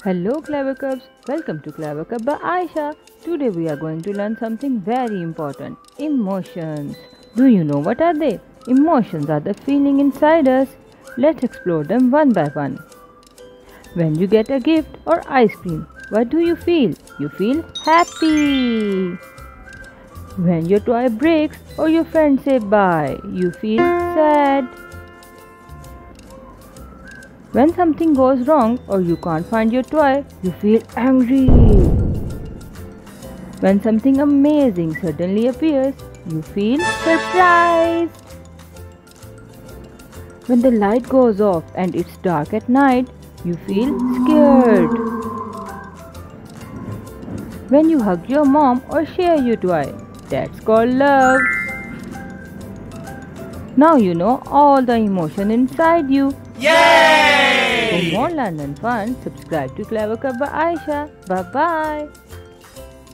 Hello Clever Cubs, welcome to Clever Cub by Aisha. Today we are going to learn something very important, emotions. Do you know what are they? Emotions are the feeling inside us. Let's explore them one by one. When you get a gift or ice cream, what do you feel? You feel happy. When your toy breaks or your friends say bye, you feel sad. When something goes wrong or you can't find your toy, you feel angry. When something amazing suddenly appears, you feel surprised. When the light goes off and it's dark at night, you feel scared. When you hug your mom or share your toy, that's called love. Now you know all the emotion inside you. Yay! For more learn and fun, subscribe to Clever Cub by Aisha. Bye bye.